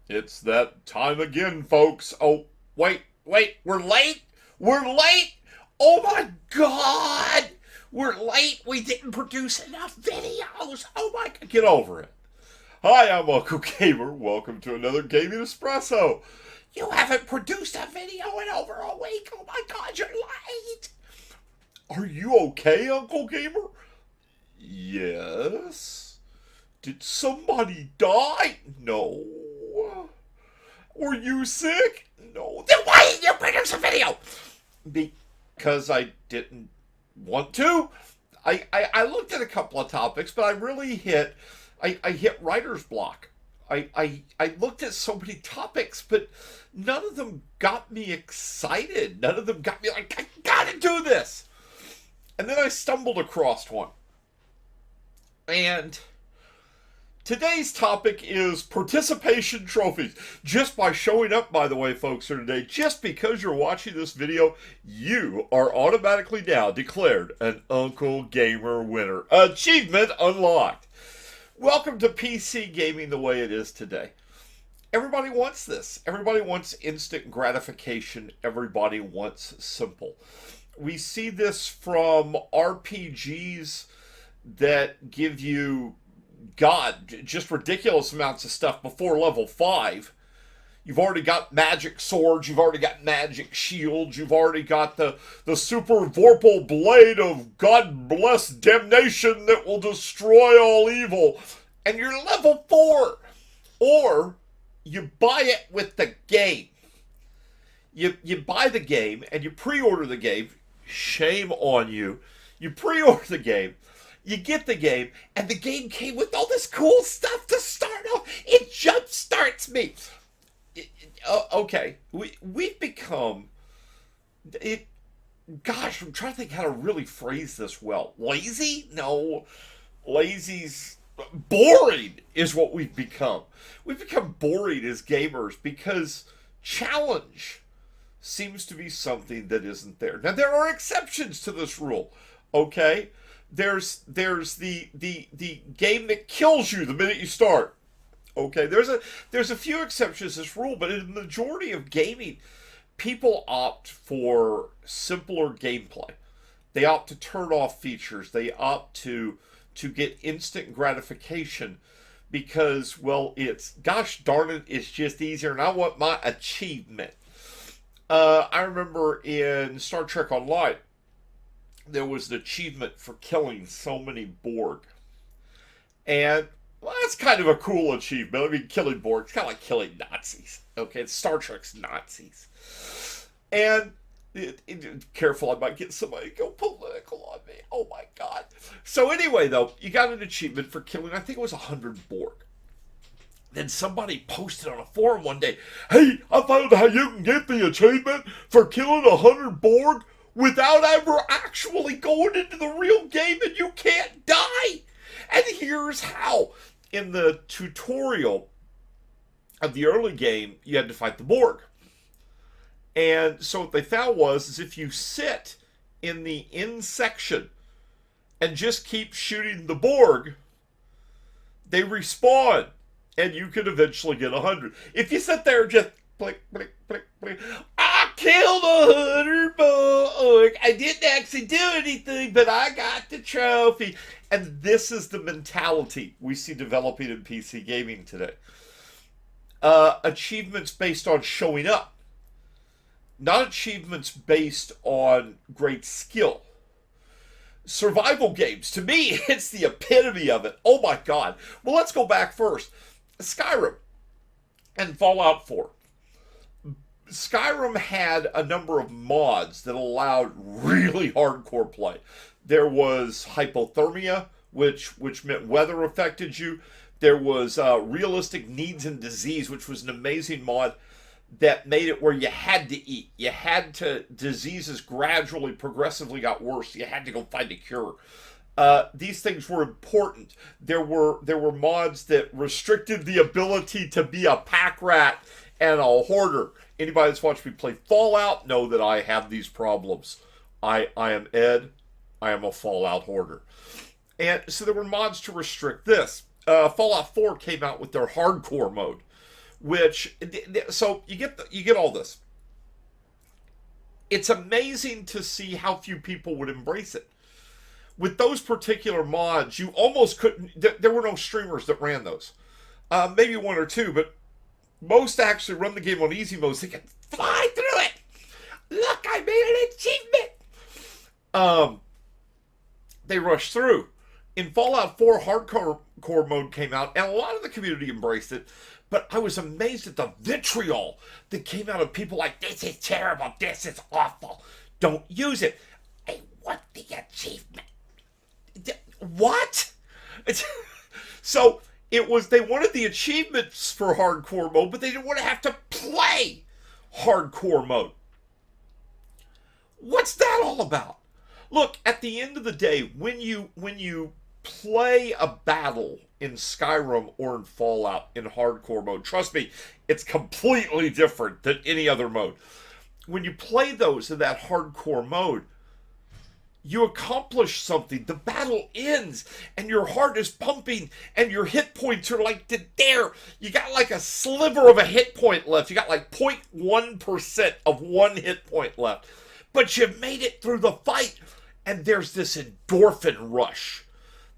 It's that time again, folks. Oh, wait, we're late? We're late? Oh my god! We're late. We didn't produce enough videos. Oh my god, get over it. Hi, I'm Uncle Gamer. Welcome to another Gaming Espresso. You haven't produced a video in over a week. Oh my god, you're late. Are you okay, Uncle Gamer? Yes. Did somebody die? No. Were you sick? No. Then why didn't you produce a video? Because I didn't want to. I looked at a couple of topics, but I really I hit writer's block. I looked at so many topics, but none of them got me excited. None of them got me like, I gotta do this. And then I stumbled across one. And today's topic is participation trophies. Just by showing up, by the way, folks, here today, just because you're watching this video, you are automatically now declared an Uncle Gamer winner. Achievement unlocked. Welcome to PC gaming the way it is today. Everybody wants this. Everybody wants instant gratification. Everybody wants simple. We see this from RPGs that give you just ridiculous amounts of stuff before level 5. You've already got magic swords, you've already got magic shields, you've already got the super vorpal blade of God bless damnation that will destroy all evil. And you're level 4. Or you buy it with the game. You buy the game and you pre-order the game. Shame on you. You pre-order the game. You get the game, and the game came with all this cool stuff to start off. It jump starts me. Okay, we've become it. Gosh, I'm trying to think how to really phrase this well. Lazy? No, lazy's boring is what we've become. We've become boring as gamers because challenge seems to be something that isn't there. Now there are exceptions to this rule. Okay. There's the game that kills you the minute you start. Okay, there's a few exceptions to this rule, but in the majority of gaming, people opt for simpler gameplay. They opt to turn off features. They opt to get instant gratification because, well, it's gosh darn it, it's just easier, and I want my achievement. I remember in Star Trek Online, there was an achievement for killing so many Borg. And, well, that's kind of a cool achievement. I mean, killing Borg, it's kind of like killing Nazis. Okay, it's Star Trek's Nazis. And, careful, I might get somebody to go political on me. Oh my god. So anyway, though, you got an achievement for killing, I think it was 100 Borg. Then somebody posted on a forum one day, hey, I found out how you can get the achievement for killing 100 Borg without ever actually going into the real game, and you can't die. And here's how. In the tutorial of the early game, you had to fight the Borg. And so what they found was is if you sit in the end section and just keep shooting the Borg, they respawn. And you could eventually get 100. If you sit there and just click, click, click, click, I killed 100 Borg. I didn't actually do anything, but I got the trophy. And this is the mentality we see developing in PC gaming today. Achievements based on showing up, not achievements based on great skill. Survival games, to me, it's the epitome of it. Oh my god. Well, let's go back first. Skyrim and Fallout 4. Skyrim had a number of mods that allowed really hardcore play. There was hypothermia, which meant weather affected you. There was realistic needs and disease, which was an amazing mod that made it where you had to eat. You had to, diseases gradually, progressively got worse. You had to go find a cure. These things were important. There were mods that restricted the ability to be a pack rat and a hoarder. Anybody that's watched me play Fallout know that I have these problems. I am Ed. I am a Fallout hoarder. And so there were mods to restrict this. Fallout 4 came out with their hardcore mode, which so you get all this. It's amazing to see how few people would embrace it. With those particular mods, you almost couldn't. There were no streamers that ran those. Maybe one or two, but most actually run the game on easy mode so they can fly through it. Look, I made an achievement. They rushed through. In Fallout 4, hardcore mode came out, and a lot of the community embraced it. But I was amazed at the vitriol that came out of people like, this is terrible, this is awful, don't use it. I want the achievement. What? So it was, they wanted the achievements for hardcore mode, but they didn't want to have to play hardcore mode. What's that all about? Look, at the end of the day, when you play a battle in Skyrim or in Fallout in hardcore mode, trust me, it's completely different than any other mode. When you play those in that hardcore mode, you accomplish something. The battle ends, and your heart is pumping, and your hit points are like there. You got like a sliver of a hit point left. You got like 0.1% of one hit point left. But you made it through the fight, and there's this endorphin rush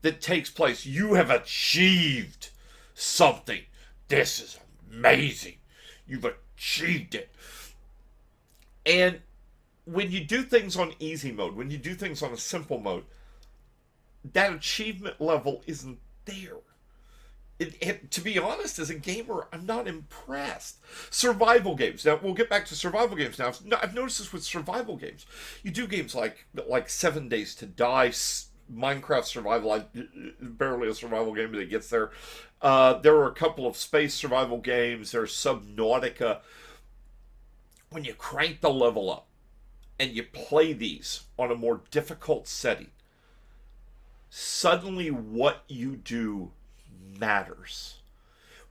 that takes place. You have achieved something. This is amazing. You've achieved it. And when you do things on easy mode, when you do things on a simple mode, that achievement level isn't there. To be honest, as a gamer, I'm not impressed. Survival games. Now, we'll get back to survival games now. I've noticed this with survival games. You do games like 7 Days to Die, Minecraft Survival, barely a survival game, but it gets there. There are a couple of space survival games. There's Subnautica. When you crank the level up and you play these on a more difficult setting, suddenly what you do matters.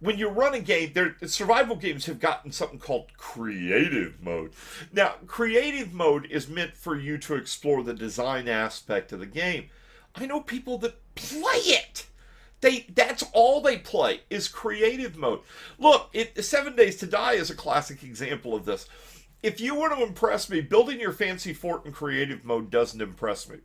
When you run a game, survival games have gotten something called creative mode. Now, creative mode is meant for you to explore the design aspect of the game. I know people that play it. That's all they play is creative mode. Look, 7 Days to Die is a classic example of this. If you want to impress me, building your fancy fort in creative mode doesn't impress me.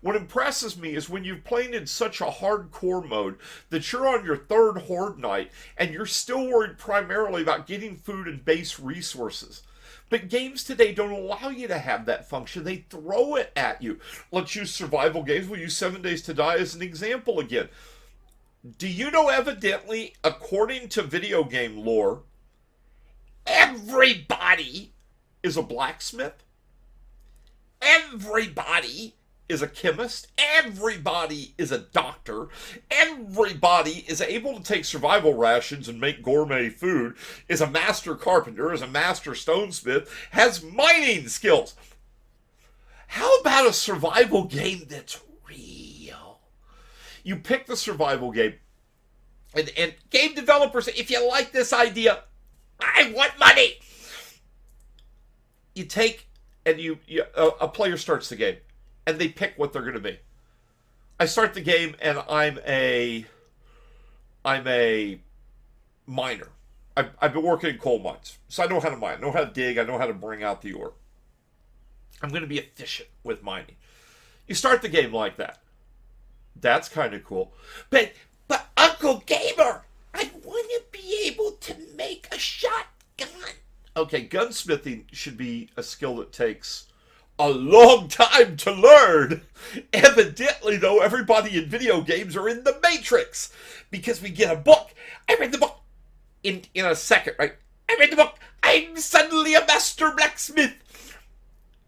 What impresses me is when you've played in such a hardcore mode that you're on your third horde night and you're still worried primarily about getting food and base resources. But games today don't allow you to have that function. They throw it at you. Let's use survival games. We'll use 7 Days to Die as an example again. Do you know, evidently, according to video game lore, everybody is a blacksmith? Everybody is a chemist. Everybody is a doctor. Everybody is able to take survival rations and make gourmet food, is a master carpenter, is a master stonesmith, has mining skills. How about a survival game that's real? You pick the survival game, and game developers, if you like this idea, I want money. You take, and a player starts the game, and they pick what they're going to be. I start the game, and I'm a miner. I've been working in coal mines, so I know how to mine. I know how to dig. I know how to bring out the ore. I'm going to be efficient with mining. You start the game like that. That's kind of cool. But Uncle Gamer, I want to be able to make a shotgun. Okay, gunsmithing should be a skill that takes a long time to learn. Evidently, though, everybody in video games are in the Matrix. Because we get a book. I read the book in a second, right? I read the book. I'm suddenly a master blacksmith.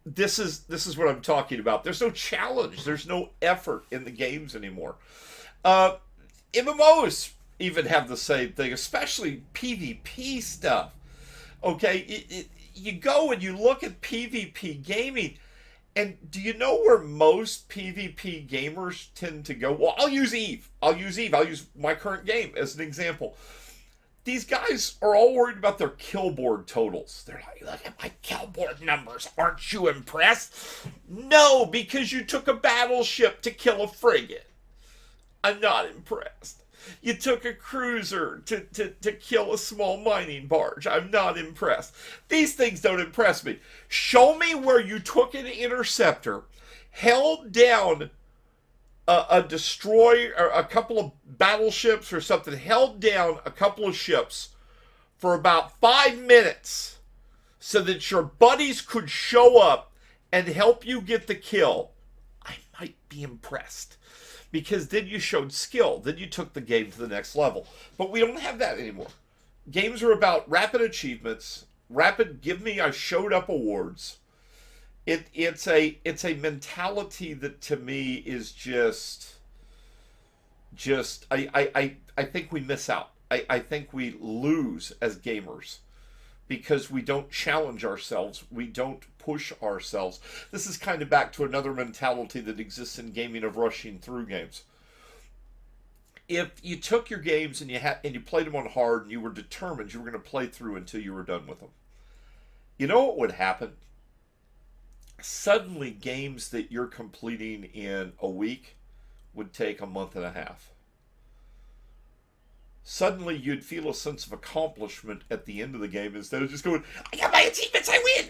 This is what I'm talking about. There's no challenge. There's no effort in the games anymore. MMOs even have the same thing, especially PvP stuff. Okay, you go and you look at PvP gaming, and do you know where most PvP gamers tend to go? Well, I'll use Eve. I'll use my current game as an example. These guys are all worried about their killboard totals. They're like, look at my killboard numbers. Aren't you impressed? No, because you took a battleship to kill a frigate. I'm not impressed. You took a cruiser to kill a small mining barge. I'm not impressed. These things don't impress me. Show me where you took an interceptor, held down a destroyer, or a couple of battleships or something, held down a couple of ships for about 5 minutes so that your buddies could show up and help you get the kill. I might be impressed. Because then you showed skill. Then you took the game to the next level. But we don't have that anymore. Games are about rapid achievements, rapid give me I showed up awards. It's a mentality that to me is just I think we miss out. I think we lose as gamers because we don't challenge ourselves. We don't push ourselves. This is kind of back to another mentality that exists in gaming of rushing through games. If you took your games and you played them on hard and you were determined you were going to play through until you were done with them, you know what would happen? Suddenly games that you're completing in a week would take a month and a half. Suddenly you'd feel a sense of accomplishment at the end of the game instead of just going, I got my achievements, I win.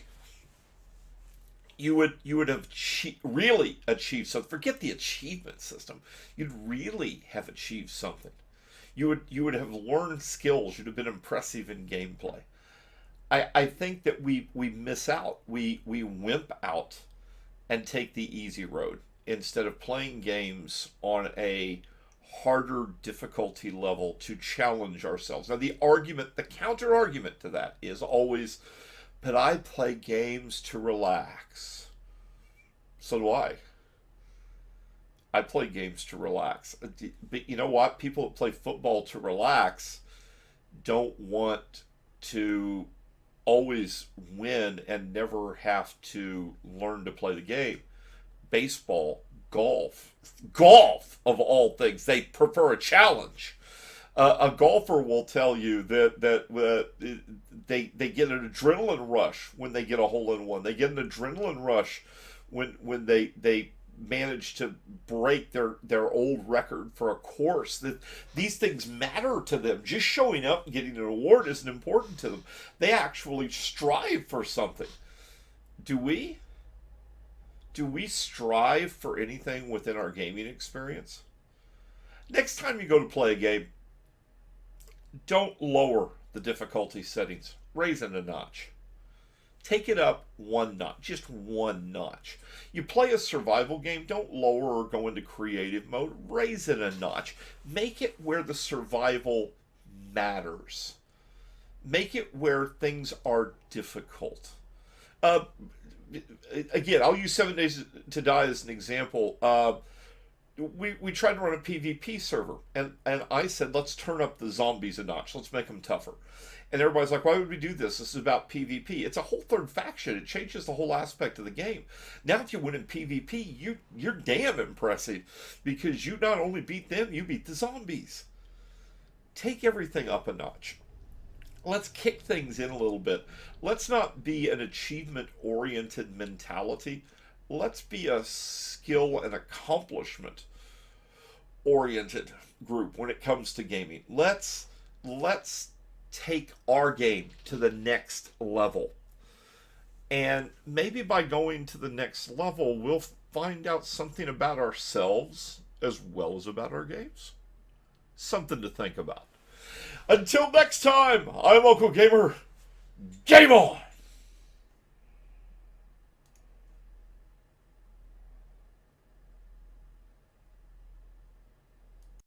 You would have really achieved something. Forget the achievement system. You'd really have achieved something. You would have learned skills. You'd have been impressive in gameplay. I think that we miss out. We wimp out and take the easy road instead of playing games on a harder difficulty level to challenge ourselves. Now the counter argument to that is always, but I play games to relax. So do I. I play games to relax. But you know what? People that play football to relax don't want to always win and never have to learn to play the game. Baseball, golf of all things, they prefer a challenge. A golfer will tell you that they get an adrenaline rush when they get a hole-in-one. They get an adrenaline rush when they manage to break their old record for a course. That these things matter to them. Just showing up and getting an award isn't important to them. They actually strive for something. Do we? Do we strive for anything within our gaming experience? Next time you go to play a game, don't lower the difficulty settings. Raise it a notch. Take it up one notch, just one notch. You play a survival game, don't lower or go into creative mode. Raise it a notch. Make it where the survival matters. Make it where things are difficult. Again, I'll use 7 Days to Die as an example. We tried to run a PvP server, and I said, let's turn up the zombies a notch. Let's make them tougher. And everybody's like, why would we do this? This is about PvP. It's a whole third faction. It changes the whole aspect of the game. Now, if you win in PvP, you're damn impressive because you not only beat them, you beat the zombies. Take everything up a notch. Let's kick things in a little bit. Let's not be an achievement-oriented mentality. Let's be a skill and accomplishment-oriented group when it comes to gaming. Let's take our game to the next level. And maybe by going to the next level, we'll find out something about ourselves as well as about our games. Something to think about. Until next time, I'm Uncle Gamer. Game on!